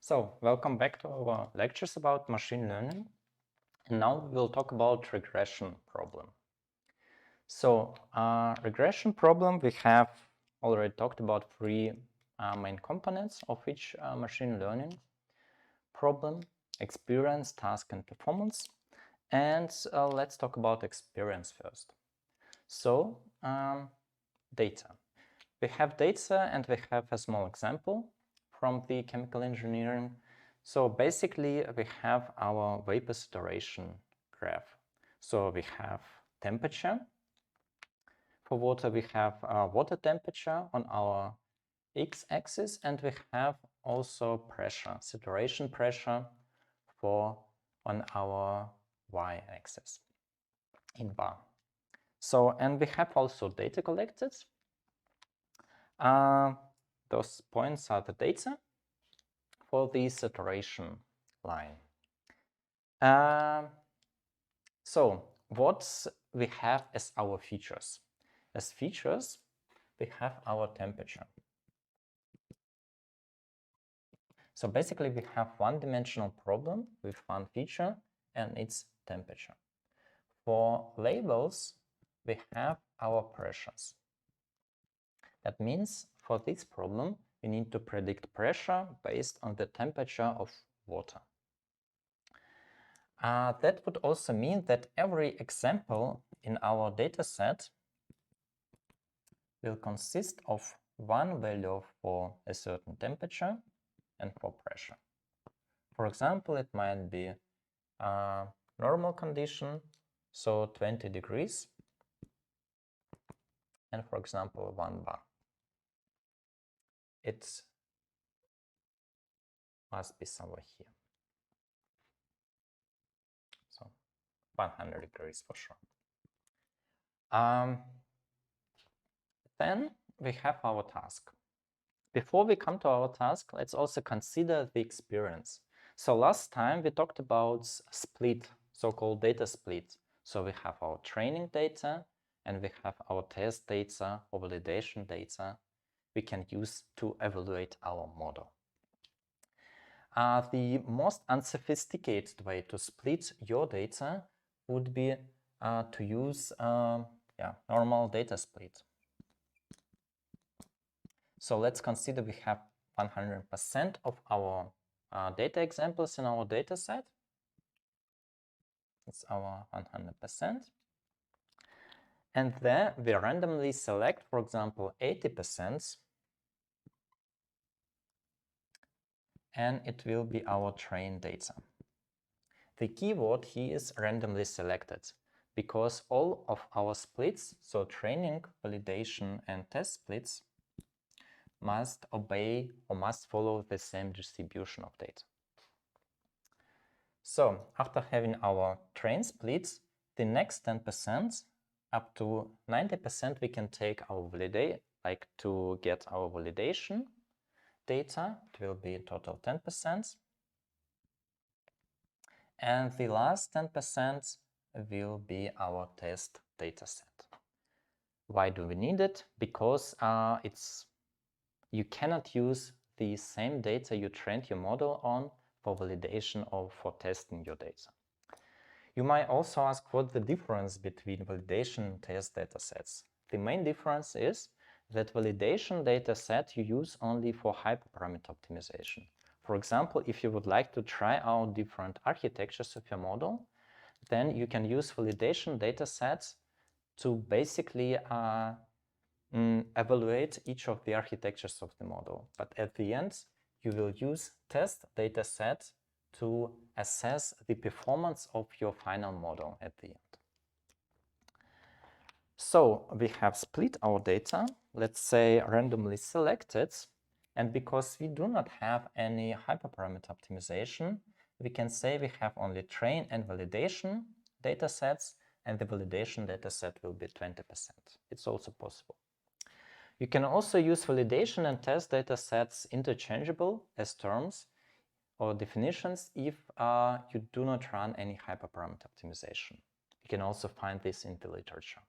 So, welcome back to our lectures about machine learning. And now we will talk about regression problem. So, regression problem, we have already talked about three main components of each machine learning problem: experience, task, and performance. And let's talk about experience first. So, data. We have data and we have a small example from the chemical engineering. So basically we have our vapor saturation graph. So we have temperature. For water we have water temperature on our x-axis, and we have also pressure, saturation pressure on our y-axis in bar. So, and we have also data collected. Those points are the data for the saturation line. So what we have as our features? As features, we have our temperature. So basically we have one-dimensional problem with one feature, and it's temperature. For labels, we have our pressures. That means for this problem, we need to predict pressure based on the temperature of water. That would also mean that every example in our dataset will consist of one value for a certain temperature and for pressure. For example, it might be a normal condition, so 20 degrees, and for example 1 bar. It must be somewhere here. So 100 degrees for sure. Then we have our task. Before we come to our task, let's also consider the experience. So last time we talked about split, so-called data split. So we have our training data and we have our test data or validation data we can use to evaluate our model. The most unsophisticated way to split your data would be to use normal data split. So let's consider we have 100% of our data examples in our data set. It's our 100%. And there we randomly select, for example, 80%, and it will be our train data. The keyword here is randomly selected, because all of our splits, so training, validation, and test splits, must obey or must follow the same distribution of data. So after having our train splits, the next 10% up to 90% we can take our validate, like to get our validation data. It will be total 10%. And the last 10% will be our test data set. Why do we need it? Because you cannot use the same data you trained your model on for validation or for testing your data. You might also ask what the difference between validation and test datasets. The main difference is that validation dataset you use only for hyperparameter optimization. For example, if you would like to try out different architectures of your model, then you can use validation datasets to basically evaluate each of the architectures of the model. But at the end, you will use test dataset to assess the performance of your final model at the end. So we have split our data, let's say randomly selected, and because we do not have any hyperparameter optimization, we can say we have only train and validation datasets, and the validation dataset will be 20%. It's also possible. You can also use validation and test datasets interchangeable as terms or definitions if you do not run any hyperparameter optimization. You can also find this in the literature.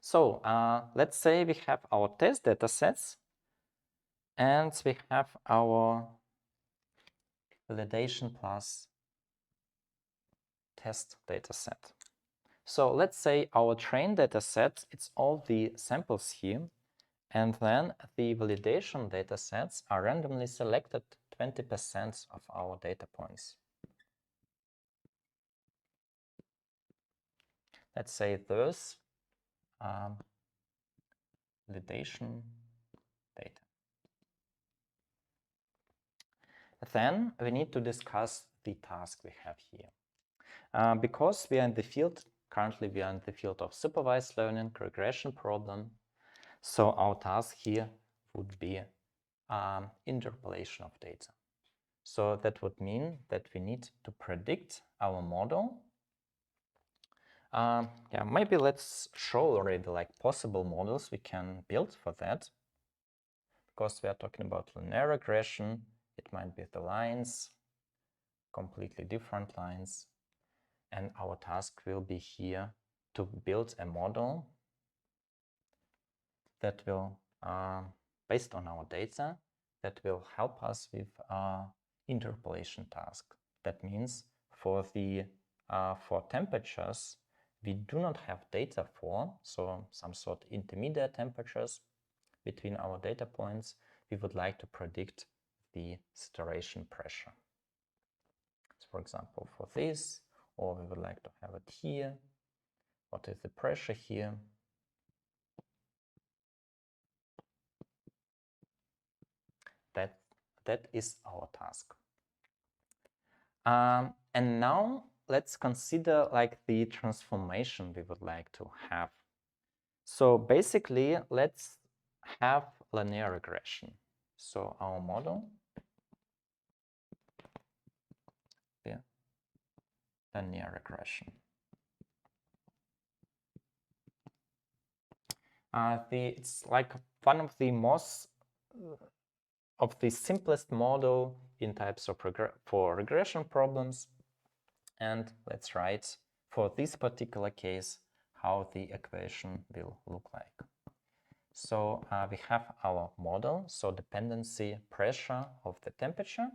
So let's say we have our test datasets and we have our validation plus test dataset. So let's say our train dataset, it's all the samples here, and then the validation datasets are randomly selected 20% of our data points. Let's say those validation data. Then we need to discuss the task we have here. Because we are in the field, currently we are in the field of supervised learning, regression problem. So our task here would be interpolation of data. So that would mean that we need to predict our model. Yeah, maybe let's show already like possible models we can build for that. Because we are talking about linear regression, it might be the lines, completely different lines. And our task will be here to build a model that will, based on our data, that will help us with interpolation task. That means for temperatures, we do not have data for, so some sort of intermediate temperatures between our data points, we would like to predict the saturation pressure. So for example, for this, or we would like to have it here. What is the pressure here? That is our task. And now let's consider like the transformation we would like to have. So basically, let's have linear regression. So our model, yeah, linear regression. It's like one of the most of the simplest model in types of for regression problems. And let's write for this particular case how the equation will look like. So we have our model, so dependency pressure of the temperature,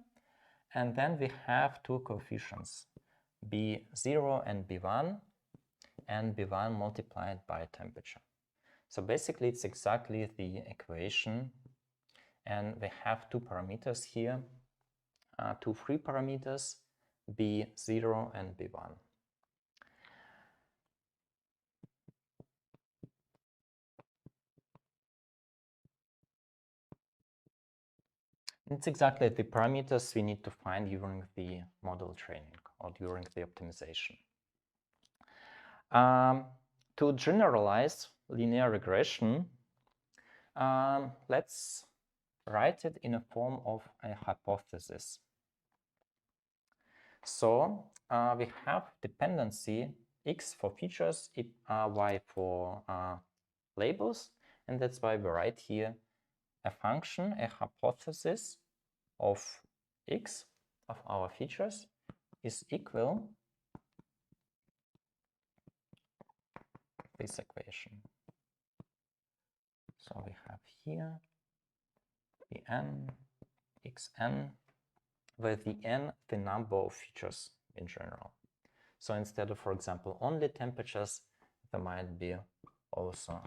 and then we have two coefficients, B0 and B1 multiplied by temperature. So basically it's exactly the equation, and we have two parameters here, two free parameters, B0 and B1. It's exactly the parameters we need to find during the model training or during the optimization. To generalize linear regression, let's write it in a form of a hypothesis. So we have dependency x for features, y for labels, and that's why we write here a function, a hypothesis of x, of our features, is equal this equation. So we have here the n, xn, where the n, the number of features in general. So instead of, for example, only temperatures, there might be also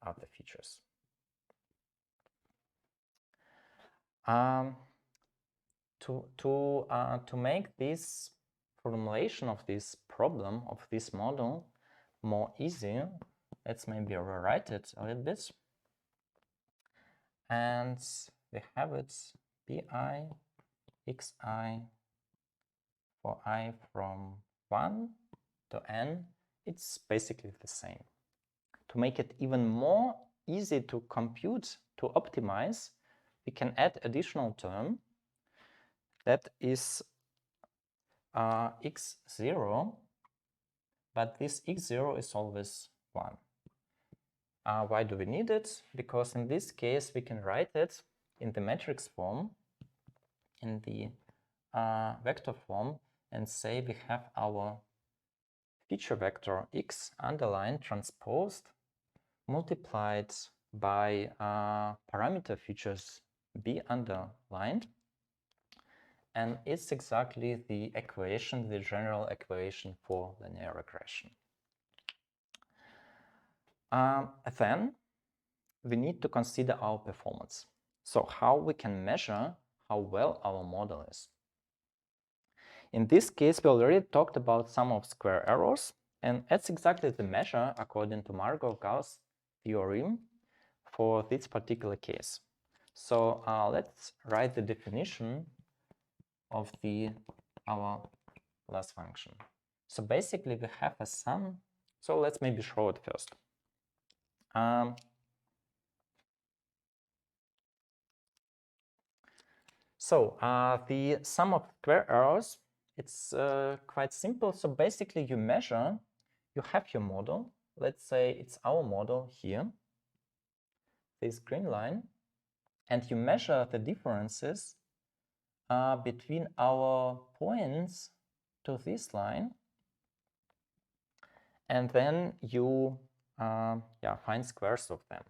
other features. To make this formulation of this problem, of this model, more easy, let's maybe rewrite it a little bit. And we have it bi xi for I from 1 to n. It's basically the same. To make it even more easy to compute, to optimize, we can add additional term that is x0, but this x0 is always 1. Why do we need it? Because in this case we can write it in the matrix form, in the vector form, and say we have our feature vector x underlined transposed multiplied by parameter features b underlined, and it's exactly the equation, the general equation for linear regression. Then we need to consider our performance. So how we can measure how well our model is. In this case, we already talked about sum of square errors, and that's exactly the measure according to Markov-Gauss theorem for this particular case. So let's write the definition of our loss function. So basically we have a sum. So let's maybe show it first. The sum of square errors, it's quite simple. So basically you measure, you have your model. Let's say it's our model here, this green line, and you measure the differences between our points to this line, and then you find squares of them.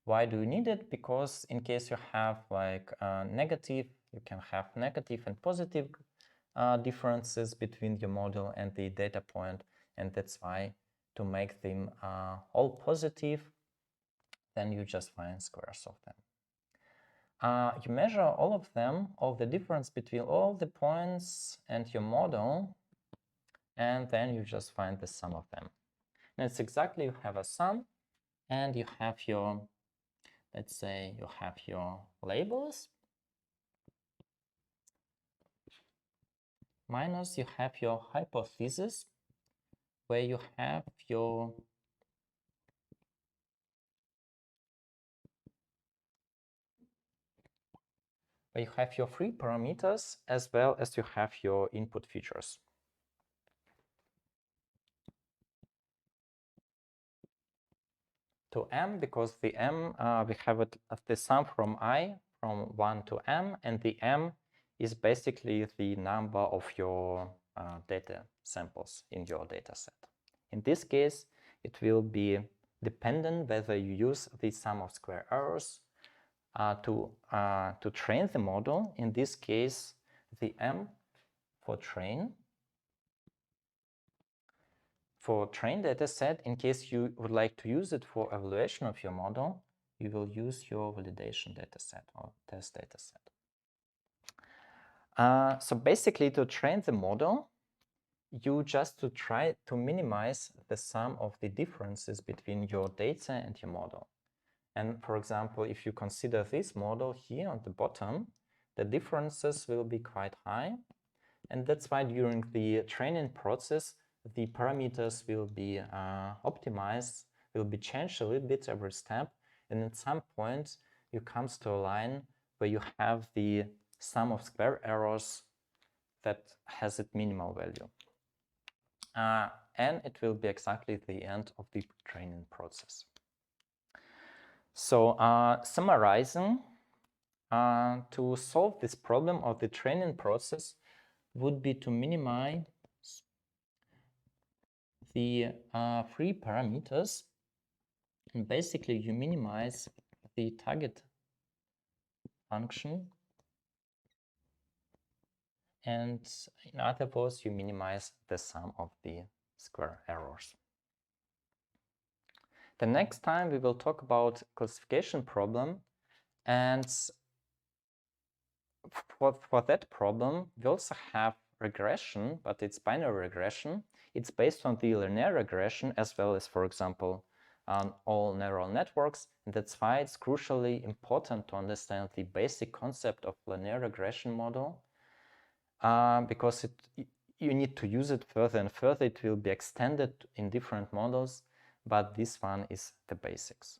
Why do you need it? Because in case you have like negative, you can have negative and positive differences between your model and the data point, and that's why to make them all positive, then you just find squares of them. You measure all of them, all the difference between all the points and your model, and then you just find the sum of them. And it's exactly, you have a sum, and you have your, let's say you have your labels, minus you have your hypothesis, where you have your free parameters, as well as you have your input features. To m, because the m, we have it as the sum from I, from 1 to m, and the m is basically the number of your data samples in your data set. In this case, it will be dependent whether you use the sum of square errors to train the model. In this case, the m for train data set. In case you would like to use it for evaluation of your model, you will use your validation data set or test data set. So basically, to train the model, you just to try to minimize the sum of the differences between your data and your model. And for example, if you consider this model here on the bottom, the differences will be quite high. And that's why during the training process, the parameters will be optimized, will be changed a little bit every step. And at some point, you come to a line where you have the sum of square errors that has its minimal value. And it will be exactly the end of the training process. So summarizing, to solve this problem of the training process would be to minimize the free parameters, and basically you minimize the target function, and in other words, you minimize the sum of the square errors. The next time we will talk about classification problem, and for that problem we also have regression, but it's binary regression. It's based on the linear regression as well as, for example, all neural networks, and that's why it's crucially important to understand the basic concept of linear regression model, because you need to use it further and further. It will be extended in different models, but this one is the basics.